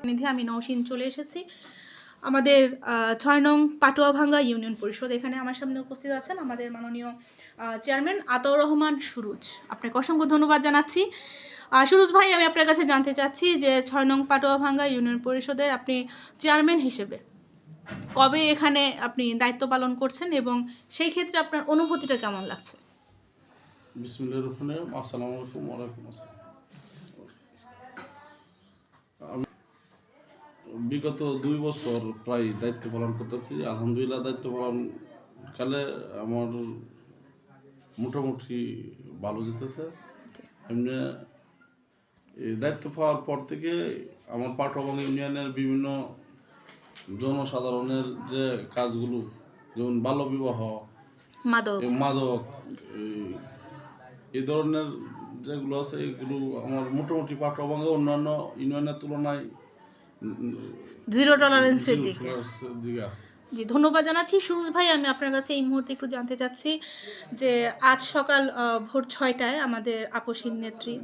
নিধি আমি নওশিন চলে এসেছি আমাদের ৬ নং পাটুয়াভাঙ্গা ইউনিয়ন পরিষদ। এখানে আমার সামনে উপস্থিত আছেন আমাদের মাননীয় চেয়ারম্যান আতাউর রহমান সুরুজ। আপনাকে অসংখ্য ধন্যবাদ জানাচ্ছি। সুরুজ ভাই, আমি আপনার কাছে জানতে চাচ্ছি যে ৬ নং পাটুয়াভাঙ্গা ইউনিয়ন পরিষদের আপনি চেয়ারম্যান হিসেবে কবে এখানে আপনি দায়িত্ব পালন করছেন এবং সেই ক্ষেত্রে আপনার অনুভূতিটা কেমন লাগছে? বিসমিল্লাহির রহমানির রহিম। আসসালামু আলাইকুম ওয়া আলাইকুম আসসালাম। আমি বিগত 2 বছর প্রায় দায়িত্ব পালন করতেছি। আলহামদুলিল্লাহ, দায়িত্ব পালন কালে আমার মোটামুটি ভালো যেতেছে। এমনি এই দায়িত্ব পাওয়ার পর থেকে আমার পাটুয়াভাঙ্গা ইউনিয়নের বিভিন্ন জনসাধারণের যে কাজগুলো, যেমন বাল্যবিবাহ, মাদক, এই ধরনের যেগুলো আছে, এগুলো আমার মোটামুটি পাটুয়াভাঙ্গা অন্যান্য ইউনিয়নের তুলনায় জিরো টলারেন্সের দিকে আছে। জি, ধন্যবাদ জানাচ্ছি। সুরুজ ভাই, আমি আপনার কাছে এই মুহূর্তে একটু জানতে চাচ্ছি যে আজ সকাল ভোর ৬টায় আমাদের আপসীন নেত্রী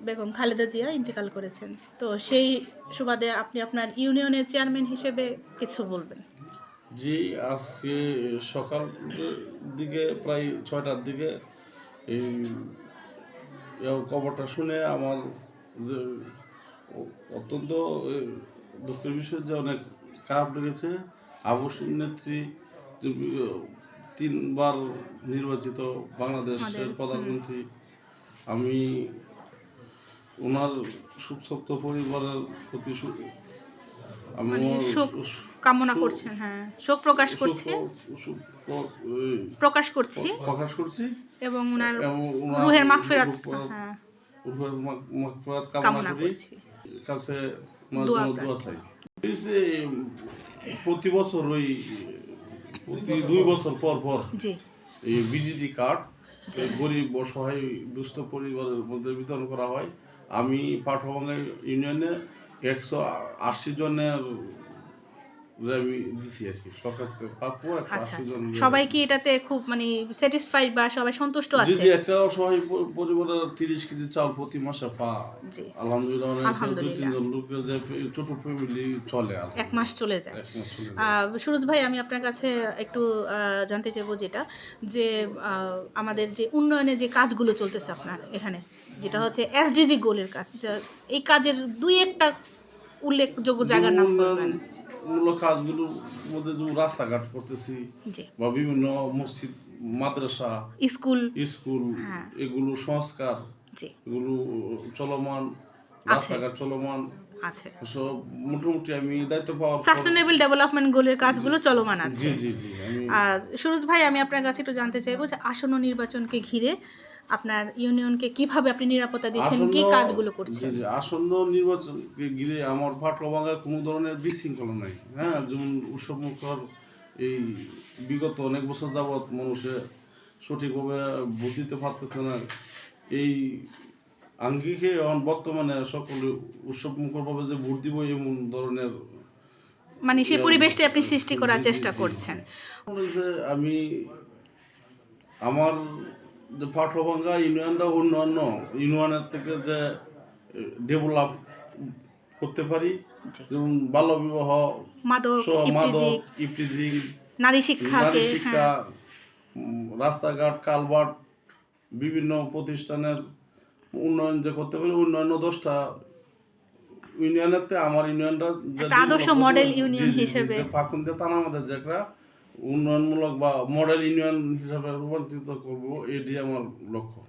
বেগম খালেদা জিয়া ইন্তেকাল করেছেন। তো সেই সুবাদে আপনি আপনার ইউনিয়নের চেয়ারম্যান হিসেবে কিছু বলবেন? জি, আজকে সকাল দিকে প্রায় ৬টার দিকে এই খবরটা শুনে আমার অত্যন্ত দুঃখের বিষয় যে অনেক খারাপ লেগেছে। আপসীন নেত্রী 3বার নির্বাচিত বাংলাদেশের প্রধানমন্ত্রী। আমি ওনার শোকসপ্ত পরিবারের প্রতি আমি শোক কামনা করছেন। হ্যাঁ, শোক প্রকাশ করছি এবং ওনার রুহের মাগফিরাত কামনা করছি, কাছে দোয়া চাই। এই যে প্রতি বছর প্রতি 2 বছর পর এই বিজিটি কার্ড গরিব অসহায় দুস্থ পরিবারের মধ্যে বিতরণ করা হয়। আমি পাটুয়াভাঙ্গা ইউনিয়নে 180 জনের আমি দিছি আজকে সরকার থেকে প্রাপ্য 180 জন। সবাই কি এটাতে খুব স্যাটিসফাইড বা সবাই সন্তুষ্ট আছে? জি, একটা অসহায় পরিবারের 30 কেজি চাল প্রতি মাসে আলহামদুলিল্লাহ, অনেক 2-3 জন লোকের যে ছোট ফ্যামিলি চলে, 1 মাস চলে যায়। সুরজ ভাই, আমি আপনার কাছে একটু জানতে চাইবো যে আমাদের যে উন্নয়নের যে কাজগুলো চলতেছে আপনার এখানে, যেটা হচ্ছে এসডিজি গোলের কাজ, এই কাজের 2-1টা উল্লেখযোগ্য জায়গার নাম বলবেন? মূলক কাজগুলোর মধ্যে যে রাস্তাঘাট করতেছি বা বিভিন্ন মসজিদ, মাদ্রাসা, স্কুল এগুলো সংস্কার, এগুলো চলমান, রাস্তাঘাট চলমান আছে। সব মোটামুটি আমি দায়িত্ব পাওয়ার সাস্টেনেবল ডেভেলপমেন্ট গোলের কাজগুলো চলমান আছে। জি। সুরজ ভাই, আমি আপনার কাছে একটু জানতে চাইবো যে আসন্ন নির্বাচনকে ঘিরে আপনার ইউনিয়নকে কিভাবে আপনি নিরাপত্তা দিচ্ছেন, কি কাজগুলো করছেন? আসন্ন নির্বাচনকে ঘিরে আমার পাটুয়াভাঙ্গায় কোনো ধরনের বিশৃঙ্খলা নাই। হ্যাঁ, যেমন উৎসবমুখর এই বিগত অনেক বছর যাবৎ মানুষে সঠিকভাবে ভোট দিতে পারতেছে না, এই আঙ্গিকে বর্তমানে সকলে উৎসবমুখরভাবে যে ভোট দিব এমন ধরনের সেই পরিবেশটা আপনি সৃষ্টি করার চেষ্টা করছেন। আমি আমার যে পাটুয়াভাঙ্গা ইউনিয়নটা অন্যান্য ইউনিয়নের থেকে যে ডেভেলপ করতে পারি, যেমন বাল্যবিবাহ, মাদক, ইফটিজিং, নারী শিক্ষা, রাস্তাঘাট, কালভার্ট, বিভিন্ন প্রতিষ্ঠানের উন্নয়ন যে করতে পারি, অন্যান্য 10টা ইউনিয়নের আমার ইউনিয়নটা আদর্শ মডেল ইউনিয়ন হিসেবে ফাঁকুন্দে থানা আমাদের যে একটা উন্নয়নমূলক বা মডেল ইউনিয়ন হিসাবে রূপান্তরিত করবো, এটি আমার লক্ষ্য।